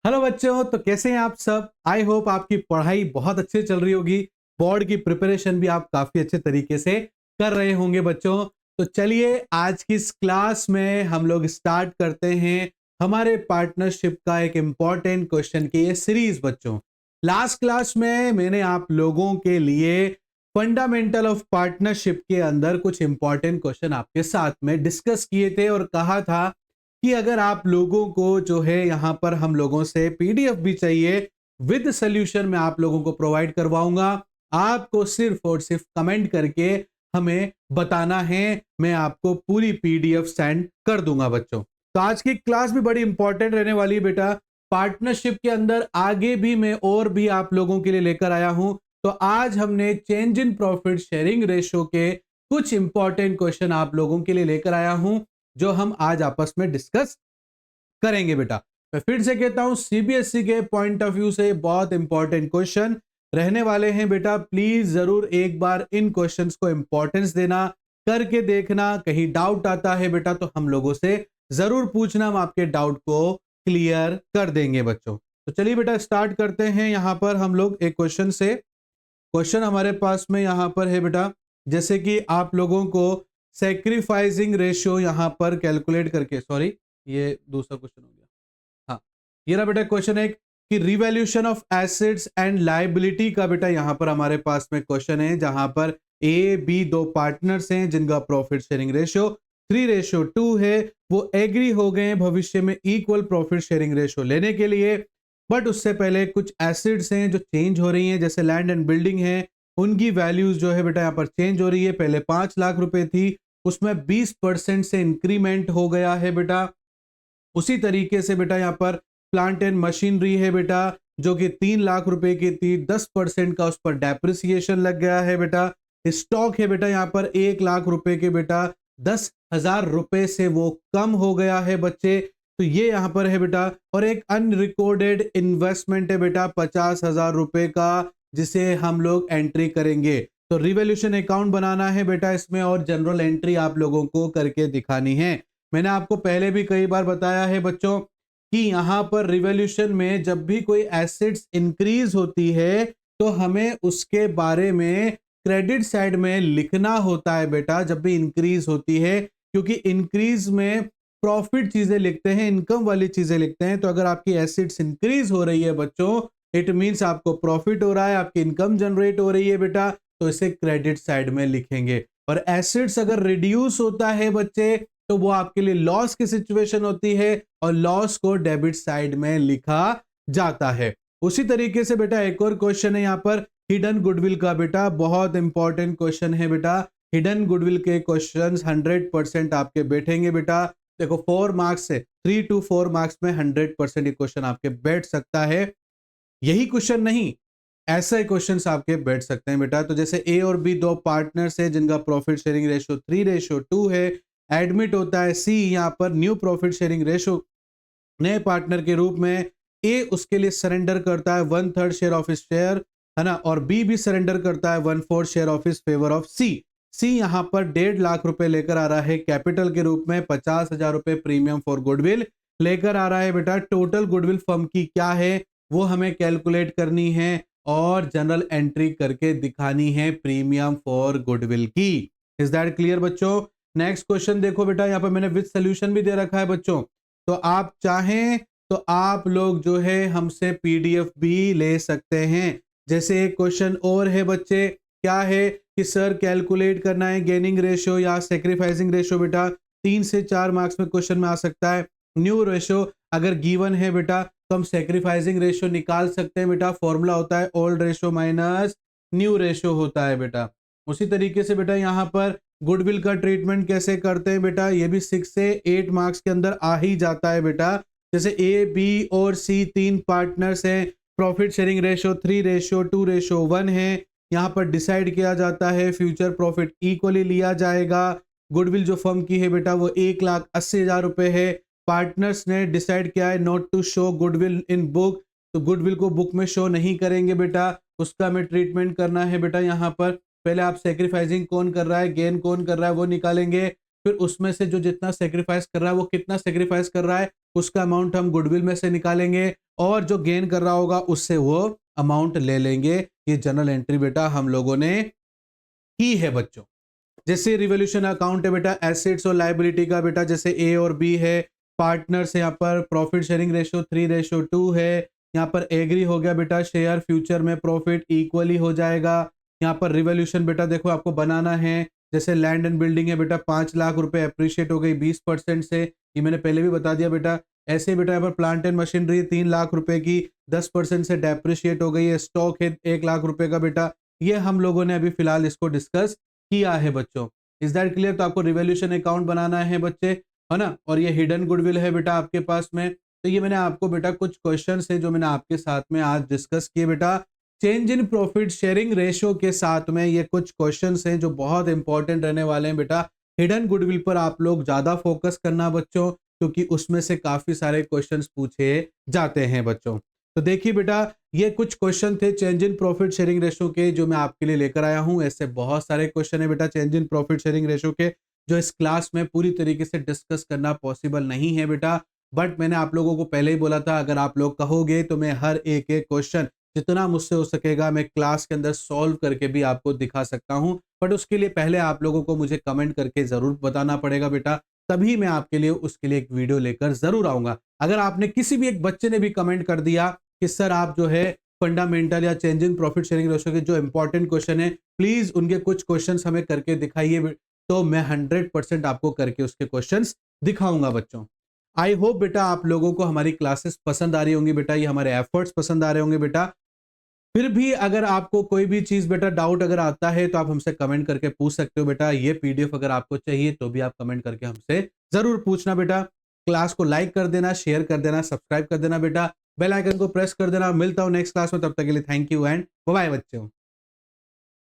Hello बच्चों, तो कैसे हैं आप सब। आई होप आपकी पढ़ाई बहुत अच्छे चल रही होगी। बोर्ड की प्रिपरेशन भी आप काफी अच्छे तरीके से कर रहे होंगे बच्चों। तो चलिए आज की इस क्लास में हम लोग स्टार्ट करते हैं हमारे पार्टनरशिप का एक इंपॉर्टेंट क्वेश्चन की ये सीरीज बच्चों। लास्ट क्लास में मैंने आप लोगों के लिए फंडामेंटल ऑफ पार्टनरशिप के अंदर कुछ इंपॉर्टेंट क्वेश्चन आपके साथ में डिस्कस किए थे और कहा था कि अगर आप लोगों को जो है यहां पर हम लोगों से पीडीएफ भी चाहिए विद सॉल्यूशन मैं आप लोगों को प्रोवाइड करवाऊंगा। आपको सिर्फ और सिर्फ कमेंट करके हमें बताना है, मैं आपको पूरी पीडीएफ सेंड कर दूंगा बच्चों। तो आज की क्लास भी बड़ी इंपॉर्टेंट रहने वाली है बेटा। पार्टनरशिप के अंदर आगे भी मैं और भी आप लोगों के लिए लेकर आया हूं। तो आज हमने change in profit sharing ratio के कुछ इंपॉर्टेंट क्वेश्चन आप लोगों के लिए लेकर आया हूं जो हम आज आपस में डिस्कस करेंगे बेटा। मैं फिर से कहता हूं सीबीएसई के पॉइंट ऑफ व्यू से बहुत इंपॉर्टेंट क्वेश्चन रहने वाले हैं बेटा। प्लीज जरूर एक बार इन क्वेश्चंस को इंपॉर्टेंस देना, करके देखना। कहीं डाउट आता है बेटा तो हम लोगों से जरूर पूछना, हम आपके डाउट को क्लियर कर देंगे बच्चों। तो चलिए बेटा स्टार्ट करते हैं। यहां पर हम लोग एक क्वेश्चन से, क्वेश्चन हमारे पास में यहां पर है बेटा, जैसे कि आप लोगों को सेक्रीफाइसिंग रेशियो यहां पर कैलकुलेट करके, सॉरी ये दूसरा क्वेश्चन हो गया। हाँ, ये रहा बेटा क्वेश्चन एक कि revaluation of assets and liability का बेटा यहां पर हमारे पास में क्वेश्चन है, जहां पर ए बी दो पार्टनर्स हैं जिनका प्रॉफिट शेयरिंग रेशियो 3:2 है। वो एग्री हो गए हैं भविष्य में इक्वल प्रॉफिट शेयरिंग रेशियो लेने के लिए, बट उससे पहले कुछ एसेट्स हैं जो चेंज हो रही हैं, जैसे लैंड एंड बिल्डिंग है, उनकी वैल्यूज जो है बेटा यहाँ पर चेंज हो रही है। पहले 5 लाख रुपए थी, उसमें 20% से इंक्रीमेंट हो गया है बेटा। उसी तरीके से बेटा यहाँ पर प्लांट एंड मशीनरी है बेटा, जो कि 3 लाख रुपए की थी, 10% का उस पर डेप्रिसिएशन लग गया है बेटा। स्टॉक है बेटा यहाँ पर 1 लाख रुपए के बेटा, 10,000 रुपए से वो कम हो गया है बच्चे। तो ये यहाँ पर है बेटा। और एक अनरिकॉर्डेड इन्वेस्टमेंट है बेटा 50,000 रुपए का, जिसे हम लोग एंट्री करेंगे। तो रिवॉल्यूशन अकाउंट बनाना है बेटा इसमें, और जनरल एंट्री आप लोगों को करके दिखानी है। मैंने आपको पहले भी कई बार बताया है बच्चों कि यहां पर रिवॉल्यूशन में जब भी कोई एसेट्स इंक्रीज होती है तो हमें उसके बारे में क्रेडिट साइड में लिखना होता है बेटा, जब भी इंक्रीज होती है, क्योंकि इंक्रीज में प्रॉफिट चीजें लिखते हैं, इनकम वाली चीजें लिखते हैं। तो अगर आपकी एसेट्स इंक्रीज हो रही है बच्चों, इट मींस आपको प्रॉफिट हो रहा है, आपकी इनकम जनरेट हो रही है बेटा, तो इसे क्रेडिट साइड में लिखेंगे। और एसेट्स अगर रिड्यूस होता है बच्चे तो वो आपके लिए लॉस की सिचुएशन होती है, और लॉस को डेबिट साइड में लिखा जाता है। उसी तरीके से बेटा एक और क्वेश्चन है यहाँ पर हिडन गुडविल का बेटा, बहुत इंपॉर्टेंट क्वेश्चन है बेटा। हिडन गुडविल के क्वेश्चंस 100% आपके बैठेंगे बेटा। देखो 4 मार्क्स से 3 to 4 मार्क्स में 100% ये क्वेश्चन आपके बैठ सकता है। यही क्वेश्चन नहीं, ऐसे क्वेश्चंस आपके बैठ सकते हैं बेटा। तो जैसे ए और बी दो पार्टनर्स है जिनका प्रॉफिट शेयरिंग रेशियो 3:2 है, एडमिट होता है सी यहाँ पर न्यू प्रॉफिट शेयरिंग रेशियो नए पार्टनर के रूप में। ए उसके लिए सरेंडर करता है 1/3 शेयर ऑफ हिज शेयर, है ना, और बी भी सरेंडर करता है 1/4 share of his favour of C. C यहाँ पर 1.5 लाख रुपए लेकर आ रहा है कैपिटल के रूप में, 50,000 रुपए प्रीमियम फॉर गुडविल लेकर आ रहा है बेटा। टोटल गुडविल फर्म की क्या है वो हमें कैलकुलेट करनी है, और जनरल एंट्री करके दिखानी है प्रीमियम फॉर गुडविल की। इज दैट क्लियर बच्चों। नेक्स्ट क्वेश्चन देखो बेटा, यहाँ पर मैंने विद सॉल्यूशन भी दे रखा है बच्चों। तो आप चाहें तो आप लोग जो है हमसे पीडीएफ भी ले सकते हैं। जैसे एक क्वेश्चन और है बच्चे, क्या है कि सर कैलकुलेट करना है गेनिंग रेशियो या सेक्रीफाइसिंग रेशियो बेटा। 3 से 4 मार्क्स में क्वेश्चन में आ सकता है। न्यू रेशियो अगर गिवन है बेटा तो हम सेक्रीफाइसिंग रेशियो निकाल सकते हैं बेटा। फॉर्मूला होता है old ratio minus new ratio होता है बेटा। उसी तरीके से बेटा यहाँ पर गुडविल का ट्रीटमेंट कैसे करते हैं बेटा, ये भी 6 से 8 मार्क्स के अंदर आ ही जाता है बेटा। जैसे ए बी और सी 3 पार्टनर्स हैं, प्रॉफिट शेयरिंग रेशियो 3:2:1 है। यहाँ पर डिसाइड किया जाता है फ्यूचर प्रॉफिट इक्वली लिया जाएगा। गुडविल जो फर्म की है बेटा वो 1,80,000 रुपए है। पार्टनर्स ने डिसाइड किया है not to show goodwill in book, तो गुडविल को बुक में शो नहीं करेंगे बेटा, उसका हमें ट्रीटमेंट करना है बेटा। यहाँ पर पहले आप सेक्रीफाइसिंग कौन कर रहा है, गेन कौन कर रहा है वो निकालेंगे, फिर उसमें से जो जितना सेक्रीफाइस कर रहा है वो कितना सेक्रीफाइस कर रहा है उसका अमाउंट हम गुडविल में से निकालेंगे, और जो गेन कर रहा होगा उससे वो अमाउंट ले लेंगे। ये जनरल एंट्री बेटा हम लोगों ने की है बच्चों। जैसे रिवोल्यूशन अकाउंट है बेटा एसेट्स और लायबिलिटी का बेटा, जैसे ए और बी है, पार्टनर्स यहाँ पर प्रॉफिट शेयरिंग रेशो 3:2 है, यहाँ पर एग्री हो गया बेटा शेयर फ्यूचर में प्रॉफिट इक्वली हो जाएगा। यहाँ पर रिवोल्यूशन बेटा देखो आपको बनाना है, जैसे लैंड एंड बिल्डिंग है बेटा 5 लाख रुपए अप्रिशिएट हो गई 20% से, ये मैंने पहले भी बता दिया बेटा। ऐसे बेटा यहाँ पर प्लांट एंड मशीनरी 3 लाख रुपए की 10% से डेप्रिशिएट हो गई है। स्टॉक है 1 लाख रुपए का बेटा, ये हम लोगों ने अभी फिलहाल इसको डिस्कस किया है बच्चों। Is that clear? तो आपको रिवोल्यूशन अकाउंट बनाना है बच्चे, है ना। और ये हिडन गुडविल है बेटा आपके पास में। तो ये मैंने आपको बेटा कुछ क्वेश्चन है जो मैंने आपके साथ में आज डिस्कस किए बेटा। Change in profit sharing ratio के साथ में ये कुछ क्वेश्चन हैं जो बहुत इंपॉर्टेंट रहने वाले हैं बेटा। हिडन गुडविल पर आप लोग ज्यादा फोकस करना बच्चों, क्योंकि उसमें से काफी सारे क्वेश्चंस पूछे जाते हैं बच्चों। तो देखिए बेटा, ये कुछ क्वेश्चन थे change in profit sharing ratio के जो मैं आपके लिए लेकर आया हूं। ऐसे बहुत सारे क्वेश्चन है बेटा change in profit sharing ratio के, जो इस क्लास में पूरी तरीके से डिस्कस करना पॉसिबल नहीं है बेटा। बट मैंने आप लोगों को पहले ही बोला था, अगर आप लोग कहोगे तो मैं हर एक एक क्वेश्चन जितना मुझसे हो सकेगा मैं क्लास के अंदर सॉल्व करके भी आपको दिखा सकता हूं। बट उसके लिए पहले आप लोगों को मुझे कमेंट करके जरूर बताना पड़ेगा बेटा, तभी मैं आपके लिए उसके लिए एक वीडियो लेकर जरूर आऊंगा। अगर आपने किसी भी एक बच्चे ने भी कमेंट कर दिया कि सर आप जो है फंडामेंटल या change in profit sharing ratio के जो इंपॉर्टेंट क्वेश्चन है प्लीज उनके कुछ क्वेश्चंस हमें करके दिखाइए, तो मैं 100% आपको करके उसके क्वेश्चंस दिखाऊंगा बच्चों। आई होप बेटा आप लोगों को हमारी क्लासेस पसंद आ रही होंगी बेटा, ये हमारे एफर्ट्स पसंद आ रहे होंगे बेटा। फिर भी अगर आपको कोई भी चीज बेटा डाउट अगर आता है तो आप हमसे कमेंट करके पूछ सकते हो बेटा। ये पीडीएफ अगर आपको चाहिए तो भी आप कमेंट करके हमसे जरूर पूछना बेटा। क्लास को लाइक कर देना, शेयर कर देना, सब्सक्राइब कर देना बेटा, बेल आइकन को प्रेस कर देना। मिलता हूं नेक्स्ट क्लास में, तब तक के लिए thank you and bye bye बच्चों।